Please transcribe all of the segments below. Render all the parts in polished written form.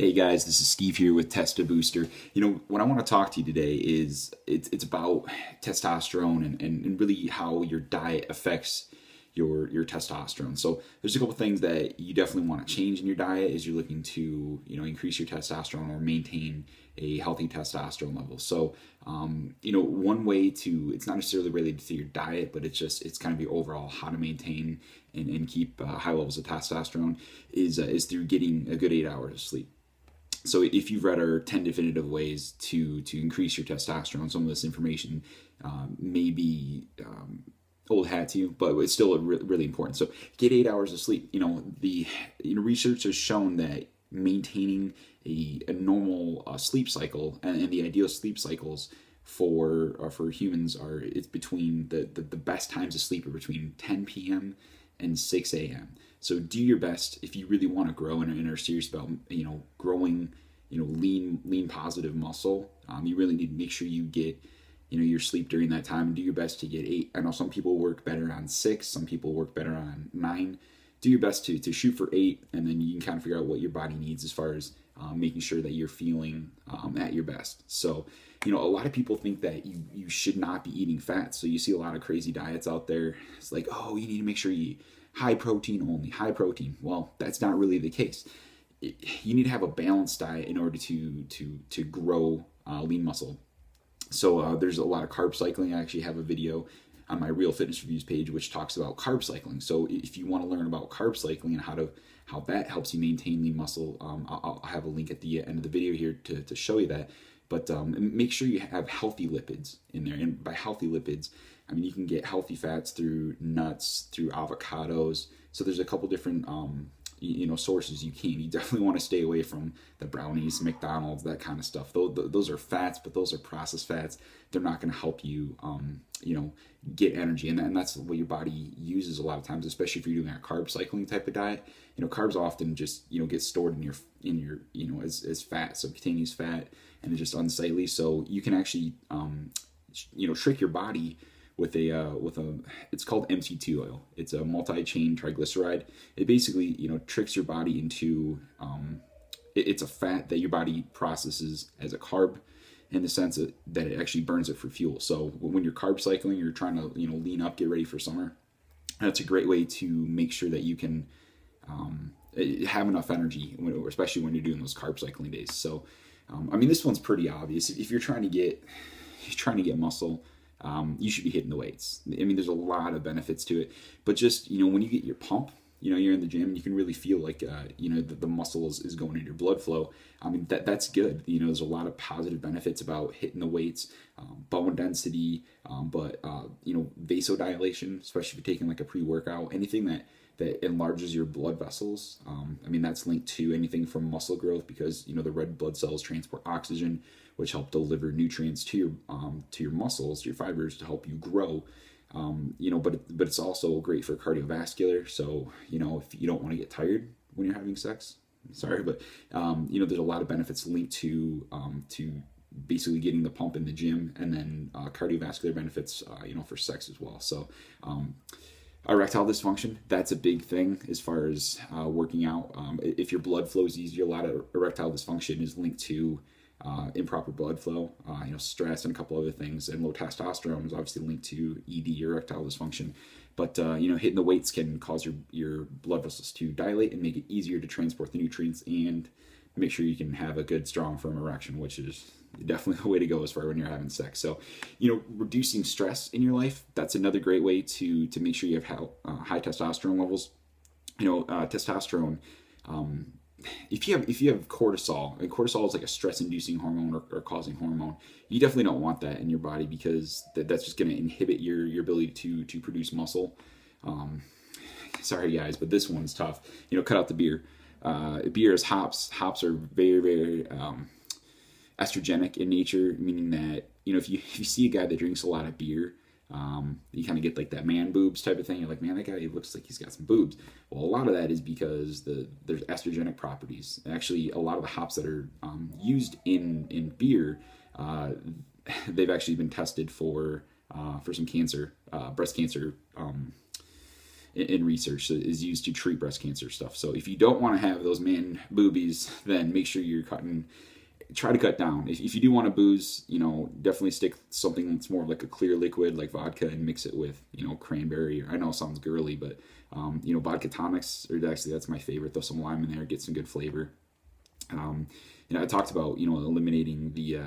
Hey guys, this is Steve here with Testo Booster. What I want to talk to you today is it's about testosterone and really how your diet affects your testosterone. So there's a couple things that you definitely want to change in your diet as you're looking to increase your testosterone or maintain a healthy testosterone level. So one way to, it's not necessarily related to your diet, but it's kind of your overall how to maintain and keep high levels of testosterone is through getting a good 8 hours of sleep. So if you've read our 10 definitive ways to increase your testosterone, some of this information may be old hat to you, but it's still really important. So get 8 hours of sleep. The research has shown that maintaining a normal sleep cycle and the ideal sleep cycles for humans it's between the best times of sleep are between 10 p.m. and 6 a.m. So do your best if you really want to grow and are serious about growing lean positive muscle. You really need to make sure you get your sleep during that time and do your best to get 8. I know some people work better on 6, some people work better on 9. Do your best to shoot for 8, and then you can kind of figure out what your body needs as far as making sure that you're feeling at your best. So a lot of people think that you should not be eating fat. So you see a lot of crazy diets out there. It's like, oh, you need to make sure you eat high protein only, high protein. Well, that's not really the case. You need to have a balanced diet in order to grow lean muscle. So there's a lot of carb cycling. I actually have a video on my Real Fitness Reviews page which talks about carb cycling. So if you want to learn about carb cycling and how that helps you maintain lean muscle, I'll have a link at the end of the video here to show you that. But make sure you have healthy lipids in there. And by healthy lipids, I mean you can get healthy fats through nuts, through avocados. So there's a couple different sources you can. You definitely want to stay away from the brownies, McDonald's, that kind of stuff. Those are fats, but those are processed fats. They're not going to help you, get energy, and that's what your body uses a lot of times, especially if you're doing a carb cycling type of diet. Carbs often just get stored in your as fat, subcutaneous fat, and it's just unsightly. So you can actually trick your body with a it's called MCT oil. It's a multi-chain triglyceride. It basically tricks your body into it's a fat that your body processes as a carb, in the sense that it actually burns it for fuel. So when you're carb cycling, you're trying to lean up, get ready for summer. That's a great way to make sure that you can have enough energy, especially when you're doing those carb cycling days. So this one's pretty obvious. If you're trying to get muscle, you should be hitting the weights. There's a lot of benefits to it, but just when you get your pump, you're in the gym, you can really feel like the muscle is going in your blood flow. That's good. There's a lot of positive benefits about hitting the weights, bone density, but vasodilation, especially if you're taking like a pre-workout, anything that enlarges your blood vessels. That's linked to anything from muscle growth, because the red blood cells transport oxygen, which help deliver nutrients to your muscles, to your fibers, to help you grow. But it's also great for cardiovascular. So if you don't want to get tired when you're having sex, sorry, but there's a lot of benefits linked to basically getting the pump in the gym, and then cardiovascular benefits for sex as well. So erectile dysfunction, that's a big thing as far as working out. If your blood flows easier, a lot of erectile dysfunction is linked to improper blood flow, stress, and a couple other things. And low testosterone is obviously linked to ED, erectile dysfunction. But hitting the weights can cause your blood vessels to dilate and make it easier to transport the nutrients and make sure you can have a good, strong, firm erection, which is definitely the way to go as far when you're having sex. So, reducing stress in your life, that's another great way to make sure you have high testosterone levels. Testosterone, if you have cortisol, and cortisol is like a stress-inducing hormone or causing hormone, you definitely don't want that in your body, because that's just going to inhibit your ability to produce muscle. Sorry guys, but this one's tough. Cut out the beer. Beer is hops. Hops are very, very estrogenic in nature, meaning that if you see a guy that drinks a lot of beer, you kind of get like that man boobs type of thing. You're like, man, that guy looks like he's got some boobs. Well, a lot of that is because there's estrogenic properties. Actually, a lot of the hops that are used in beer, they've actually been tested for some cancer, breast cancer in research that is used to treat breast cancer stuff. So if you don't want to have those man boobies, then make sure you're try to cut down. If you do want to booze, definitely stick something that's more like a clear liquid like vodka and mix it with, cranberry. I know it sounds girly, but, vodka tonics, or actually that's my favorite. Throw some lime in there, get some good flavor. I talked about, eliminating the,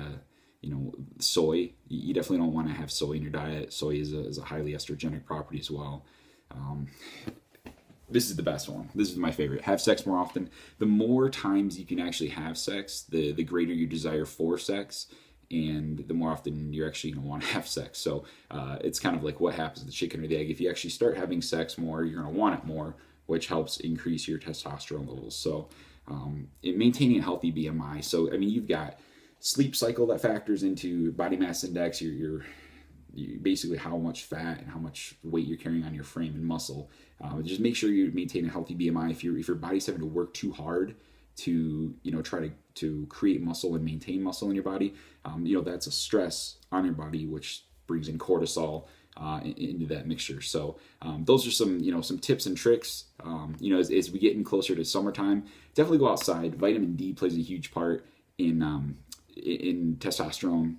soy. You definitely don't want to have soy in your diet. Soy is a highly estrogenic property as well. This is the best one. This is my favorite. Have sex more often. The more times you can actually have sex, the greater your desire for sex, and the more often you're actually going to want to have sex. So it's kind of like what happens to the chicken or the egg. If you actually start having sex more, you're going to want it more, which helps increase your testosterone levels. So maintaining a healthy BMI. So, you've got sleep cycle that factors into body mass index, your basically how much fat and how much weight you're carrying on your frame and muscle. Just make sure you maintain a healthy BMI. If your body's having to work too hard to try to create muscle and maintain muscle in your body, that's a stress on your body, which brings in cortisol into that mixture. So those are some tips and tricks. As we get in closer to summertime, definitely go outside. Vitamin D plays a huge part in testosterone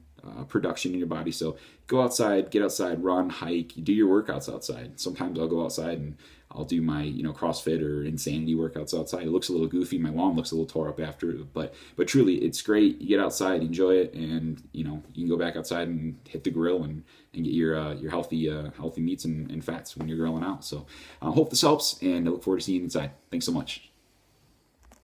production in your body. So go outside, get outside, run, hike, do your workouts outside. Sometimes I'll go outside and I'll do my, CrossFit or Insanity workouts outside. It looks a little goofy. My lawn looks a little tore up after, but truly it's great. You get outside, enjoy it, and you can go back outside and hit the grill and get your healthy meats and fats when you're grilling out. So I hope this helps, and I look forward to seeing you inside. Thanks so much.